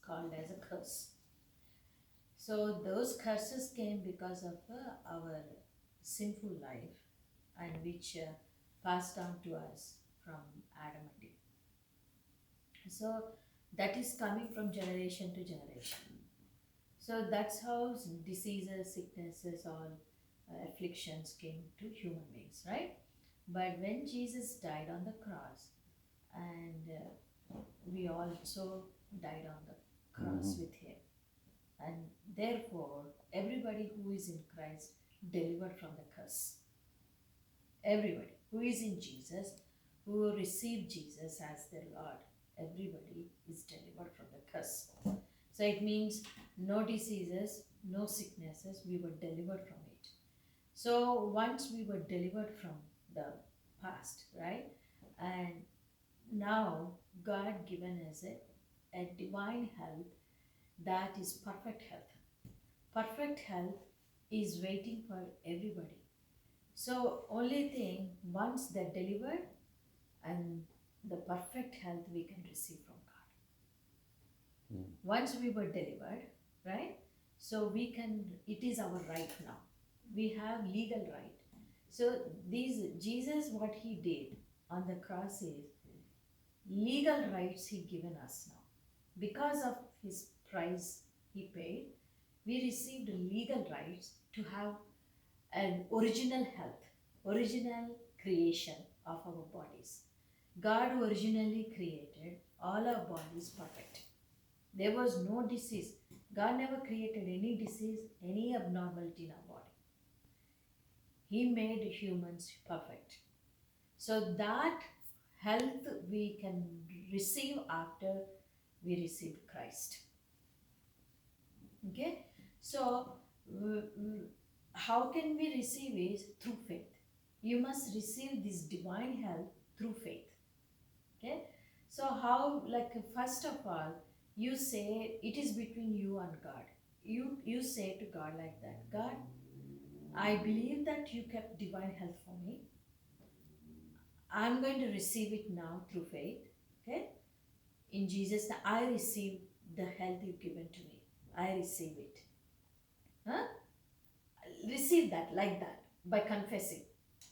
called as a curse. So those curses came because of our sinful life, and which passed down to us from Adam and Eve. So that is coming from generation to generation. So that's how diseases, sicknesses, all afflictions came to human beings, right? But when Jesus died on the cross, and we also died on the cross with him, and therefore everybody who is in Christ delivered from the curse. Everybody who is in Jesus, who received Jesus as their Lord, everybody is delivered from the curse. So it means no diseases, no sicknesses, we were delivered from it. So once we were delivered from the past, right? And now God given us a divine health that is perfect health. Perfect health is waiting for everybody. So only thing, once they're delivered, and the perfect health we can receive from God. Once we were delivered, right? So we can, it is our right now. We have legal right. So Jesus, what he did on the cross is legal rights he given us now. Because of his price he paid, we received legal rights to have an original health, original creation of our bodies. God originally created all our bodies perfect. There was no disease. God never created any disease, any abnormality in our body. He made humans perfect. So that health we can receive after we received Christ. Okay? So how can we receive it? Through faith. You must receive this divine health through faith. Okay? So how, like, first of all, you say it is between you and God. You say to God like that, God, I believe that you kept divine health for me. I'm going to receive it now through faith. Okay? In Jesus' name, I receive the health you've given to me. I receive it. Huh? Receive that like that by confessing.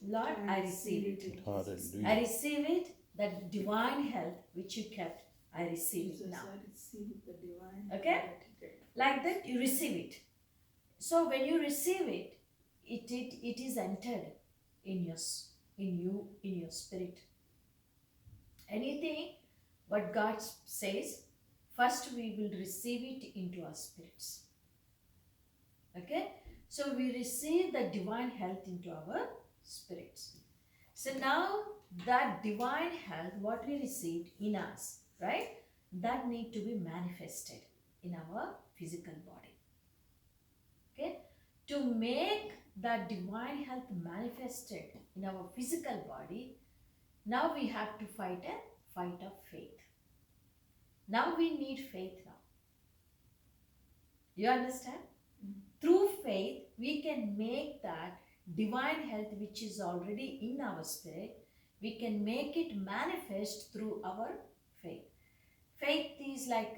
Lord, I receive it. Hallelujah. I receive it, that divine health which you kept, I receive it now. I receive the divine Okay? health that you get. Like that, you receive it. So when you receive it, it is entered in your spirit. Anything what God says, first we will receive it into our spirits. Okay? So we receive the divine health into our spirits. So now that divine health, what we received in us, right? That need to be manifested in our physical body. Okay? To make that divine health manifested in our physical body, now we have to fight a fight of faith. Now we need faith now. You understand? Through faith, we can make that divine health which is already in our spirit, we can make it manifest through our faith. Faith is like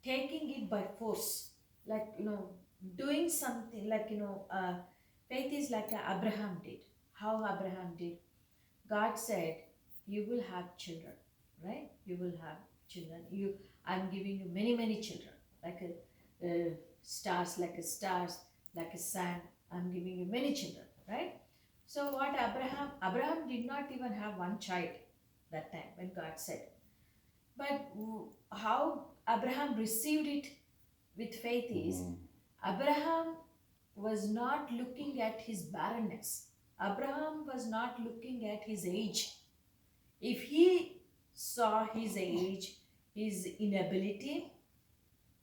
taking it by force, like, doing something, like, faith is like Abraham did. How Abraham did? God said, you will have children, right? You will have children. I'm giving you many, many children, like stars, like a stars, like a sand. I'm giving you many children, right? So what Abraham did not even have one child that time when God said. But how Abraham received it with faith is, Abraham was not looking at his barrenness. Abraham was not looking at his age. If he saw his age, his inability,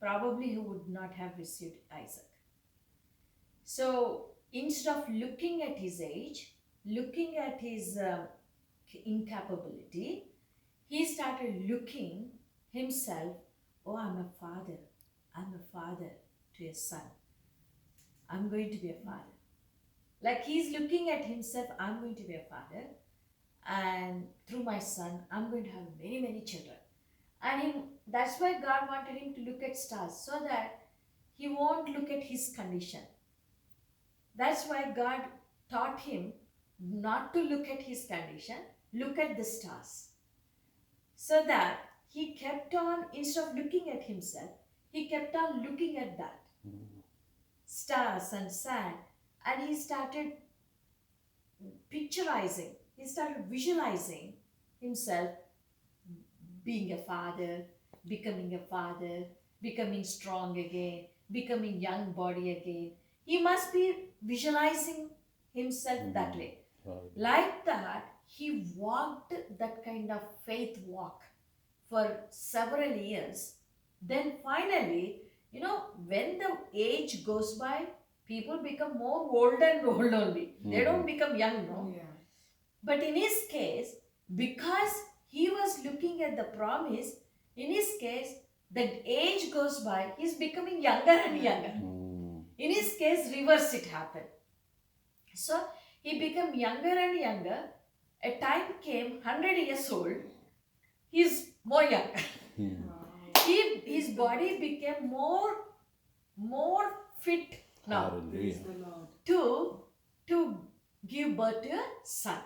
probably he would not have received Isaac. So instead of looking at his age, looking at his incapability, he started looking himself, oh, I'm a father. I'm a father to a son. I'm going to be a father. Like he's looking at himself, I'm going to be a father. And through my son, I'm going to have many, many children. And that's why God wanted him to look at stars so that he won't look at his condition. That's why God taught him not to look at his condition, look at the stars. So that he kept on, instead of looking at himself, he kept on looking at that stars and sand, and he started picturizing, he started visualizing himself being a father, becoming strong again, becoming young body again. He must be visualizing himself that way. Like that, he walked that kind of faith walk for several years. Then finally, when the age goes by, people become more old and old only. They don't become young, no? Yeah. But in his case, because he was looking at the promise, in his case, the age goes by, he's becoming younger and younger. In his case, reverse it happened. So he became younger and younger. A time came, 100 years old, he's more younger. His body became more fit now Praise the Lord. to give birth to a son.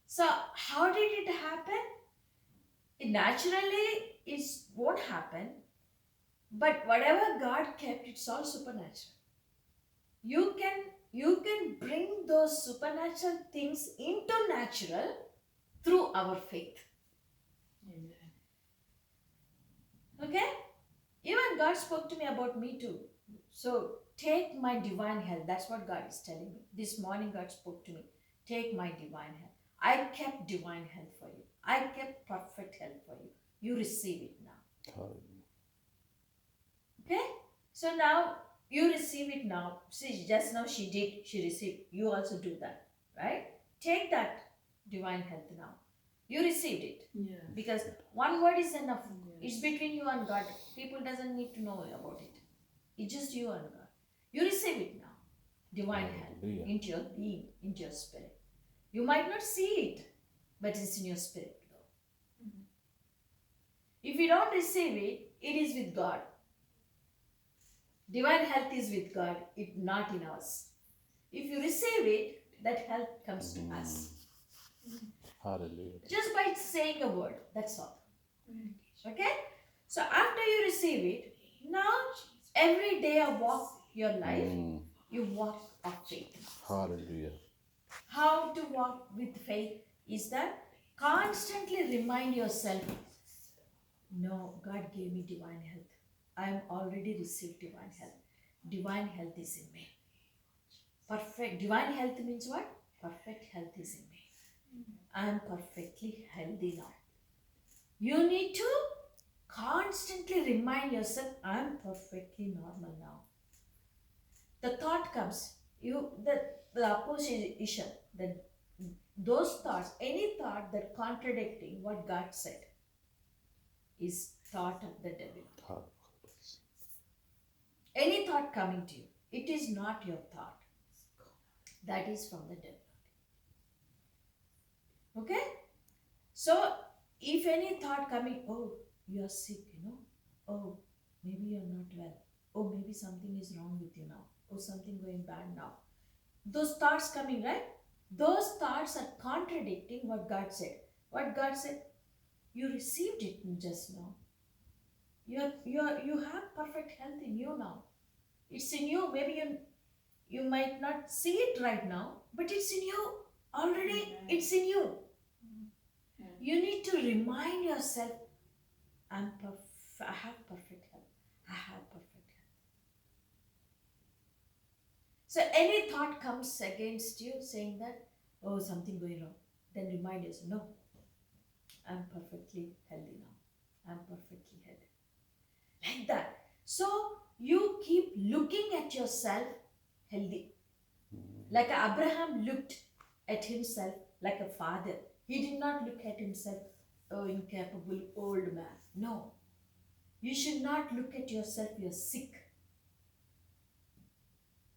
So how did it happen? Naturally, it won't happen. But whatever God kept, it's all supernatural. You can bring those supernatural things into natural through our faith. Amen. Okay? Even God spoke to me about me too. So take my divine health. That's what God is telling me. This morning God spoke to me. Take my divine health. I kept divine health for you. I kept perfect health for you. You receive it now. Okay? So now you receive it now. See, just now she did. She received. You also do that. Right? Take that divine health now. You received it. Yes. Because one word is enough. Yes. It's between you and God. People doesn't need to know about it. It's just you and God. You receive it now. Divine health into your being, into your spirit. You might not see it, but it's in your spirit. If you don't receive it, it is with God. Divine health is with God, it not in us. If you receive it, that health comes to us. Hallelujah. Just by saying a word, that's all. Okay? So after you receive it, now every day of walk your life, you walk of faith. Hallelujah. How to walk with faith is that constantly remind yourself, no, God gave me divine health. I am already received divine health. Divine health is in me. Perfect. Divine health means what? Perfect health is in me. I am perfectly healthy now. You need to constantly remind yourself, I am perfectly normal now. The thought comes, the opposition, those thoughts, any thought that contradicting what God said is thought of the devil. Any thought coming to you, it is not your thought. That is from the devil. Okay? So, if any thought coming, oh, you are sick, oh, maybe you are not well, oh, maybe something is wrong with you now, oh, something going bad now. Those thoughts coming, right? Those thoughts are contradicting what God said. What God said, you received it just now. You have perfect health in you now. It's in you. Maybe you might not see it right now, but it's in you already. It's in you. You need to remind yourself, I have perfect health. I have perfect health. So any thought comes against you saying that, oh, something going wrong, then remind yourself, no, I'm perfectly healthy now. I'm perfectly healthy. Like that. So you keep looking at yourself healthy. Like Abraham looked at himself like a father. He did not look at himself, oh, incapable old man. No. You should not look at yourself, you're sick.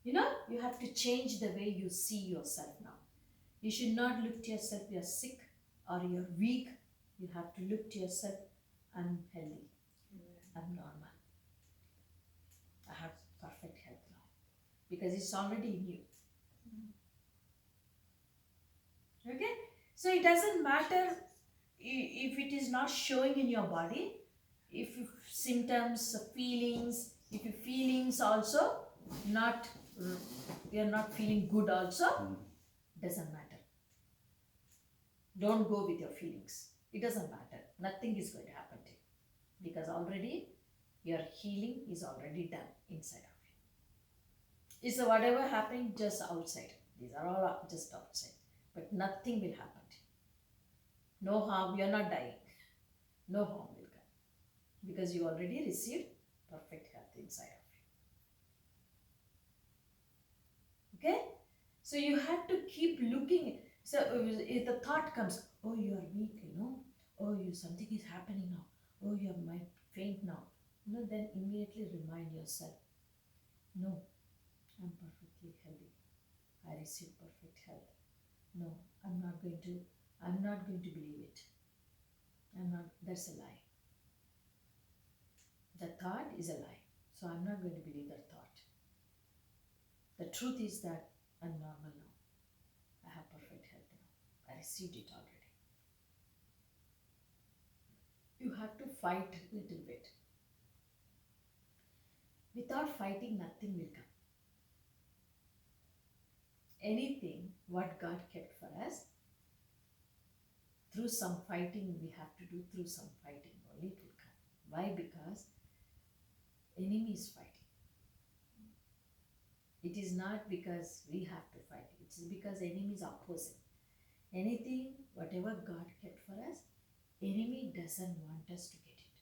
You have to change the way you see yourself now. You should not look to yourself, you're sick or you're weak. You have to look to yourself, I'm healthy, Amen. I'm normal, I have perfect health now. Because it's already in you. Okay? So it doesn't matter if it is not showing in your body, if symptoms, feelings, if your feelings also not, you're not feeling good also, doesn't matter. Don't go with your feelings. It doesn't matter. Nothing is going to happen to you. Because already your healing is already done inside of you. It's whatever happening just outside. These are all just outside. But nothing will happen to you. No harm, you're not dying. No harm will come. Because you already received perfect health inside of you. Okay? So you have to keep looking. So if the thought comes, oh, you are weak, oh, you something is happening now, oh, you might faint now, then immediately remind yourself, no, I'm perfectly healthy. I received perfect health. No, I'm not going to believe it. That's a lie. The thought is a lie. So I'm not going to believe that thought. The truth is that I'm normal now. I have perfect health now. I received it already. You have to fight a little bit. Without fighting, nothing will come. Anything what God kept for us, through some fighting we have to do, through some fighting only it will come. Why? Because enemy is fighting. It is not because we have to fight. It is because enemy is opposing. Anything, whatever God kept for us, enemy doesn't want us to get it.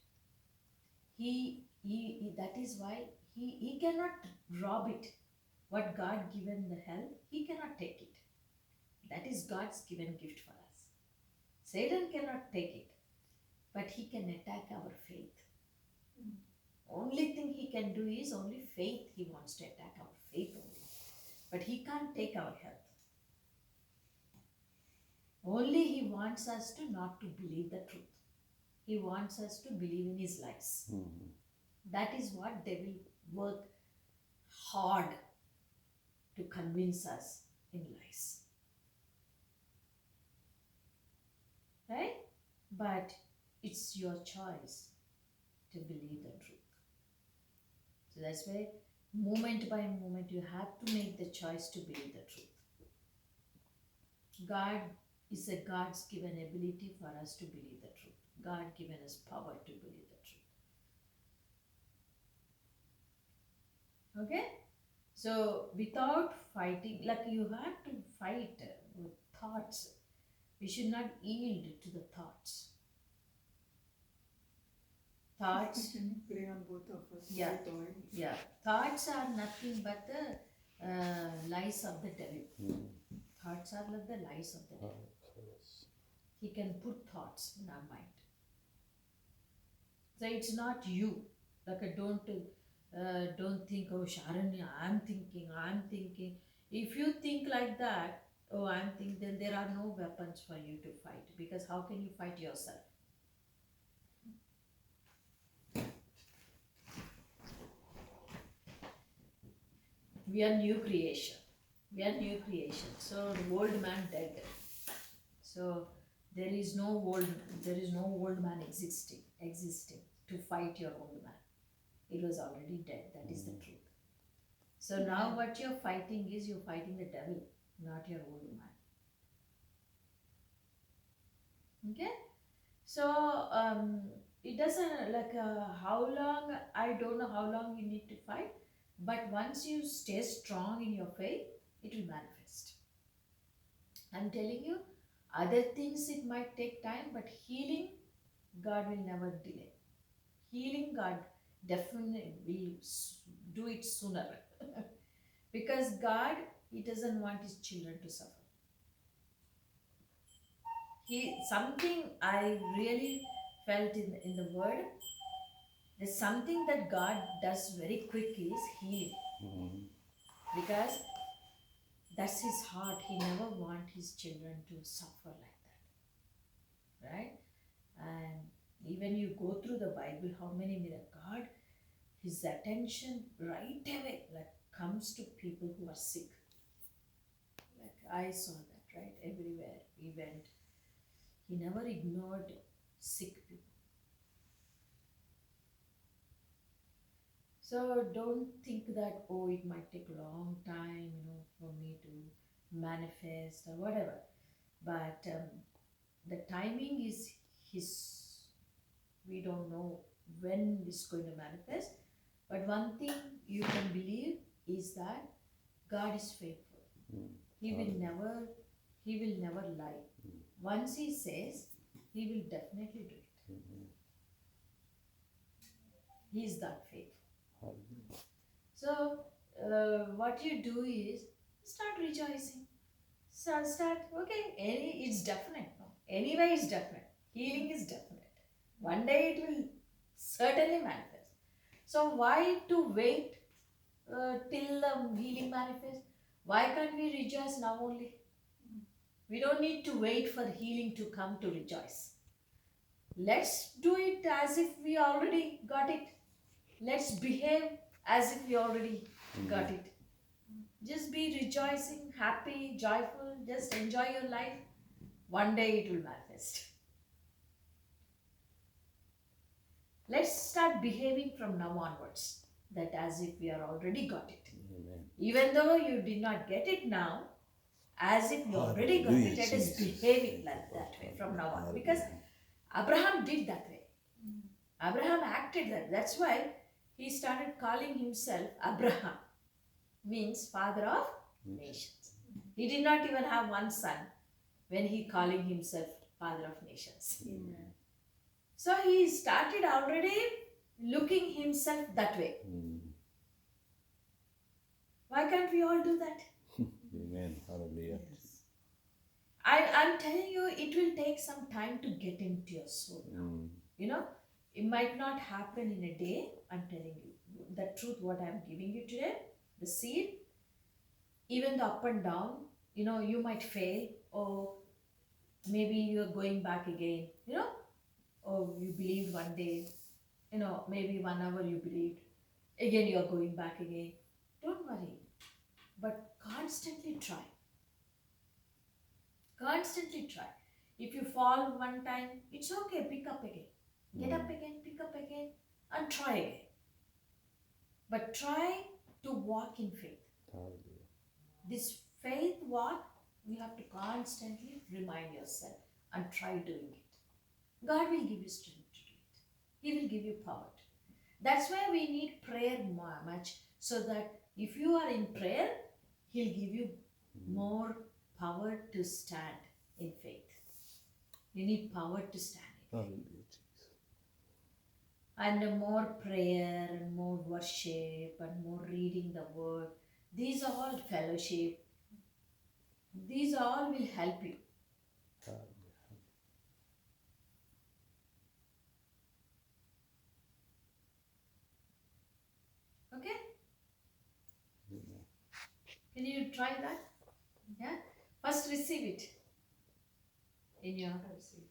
He that is why he cannot rob it. What God given the health, he cannot take it. That is God's given gift for us. Satan cannot take it, but he can attack our faith. Only thing he can do is only faith. He wants to attack our faith only, but he can't take our health. Only he wants us to not to believe the truth. He wants us to believe in his lies. That is what they will work hard to convince us in lies. Right? But it's your choice to believe the truth. So that's why moment by moment you have to make the choice to believe the truth. God is a God's given ability for us to believe the truth. God given us power to believe the truth. Okay? So without fighting, like you have to fight with thoughts. We should not yield to the thoughts. Thoughts. We can pray on both of us. Yeah. With oil. Yeah. Thoughts are nothing but the lies of the devil. Thoughts are like the lies of the devil. He can put thoughts in our mind. So it's not you. Like don't think, oh Sharanya, I'm thinking. If you think like that, oh I'm thinking, then there are no weapons for you to fight. Because how can you fight yourself? We are new creation. So the old man dead. So there is no old man existing to fight your old man. It was already dead. That is the truth. So now what you're fighting is you're fighting the devil, not your old man. Okay? So it doesn't like how long, I don't know how long you need to fight, but once you stay strong in your faith, it will manifest. I'm telling you, other things it might take time, but healing, God will never delay. Healing, God definitely will do it sooner. Because God, he doesn't want his children to suffer. Something I really felt in the word, there's something that God does very quick is healing. Because that's his heart. He never wants his children to suffer like that. Right? And Even you go through the Bible, how many miracles? God, his attention right away like comes to people who are sick. Like I saw that right everywhere he went. He never ignored sick people. So don't think that, oh, it might take a long time, for me to manifest or whatever. But the timing is his. We don't know when it's going to manifest. But one thing you can believe is that God is faithful. He will never lie. Once he says, he will definitely do it. He is that faithful. So what you do is start rejoicing. So start, okay, it's definite. No? Anyway, it's definite. Healing is definite. One day it will certainly manifest. So why to wait till the healing manifests? Why can't we rejoice now only? We don't need to wait for healing to come to rejoice. Let's do it as if we already got it. Let's behave as if we already got it. Just be rejoicing, happy, joyful, just enjoy your life. One day it will manifest. Let's start behaving from now onwards, that as if we are already got it. Amen. Even though you did not get it now, as if you already got it, let us behave it like that way from now on. Because Abraham did that way. Abraham acted that. That's why he started calling himself Abraham, means father of nations. He did not even have one son when he calling himself father of nations. Amen. So he started already looking himself that way. Why can't we all do that? Amen. Hallelujah. Yes. I'm telling you, it will take some time to get into your soul. It might not happen in a day. I'm telling you the truth, what I'm giving you today, the seed, even the up and down, you might fail, or maybe you're going back again, or you believed one day, maybe 1 hour you believed, again you're going back again. Don't worry, but constantly try. Constantly try. If you fall one time, it's okay, pick up again. Get up again, pick up again, and try again. But try to walk in faith. Hallelujah. This faith walk, you have to constantly remind yourself and try doing it. God will give you strength to do it. He will give you power. That's why we need prayer much, so that if you are in prayer, He'll give you more power to stand in faith. You need power to stand in faith. Hallelujah, Jesus. And more prayer and more worship and more reading the word. These are all fellowship. These all will help you. Hallelujah. Okay? Amen. Can you try that? Yeah? First receive it in your I receive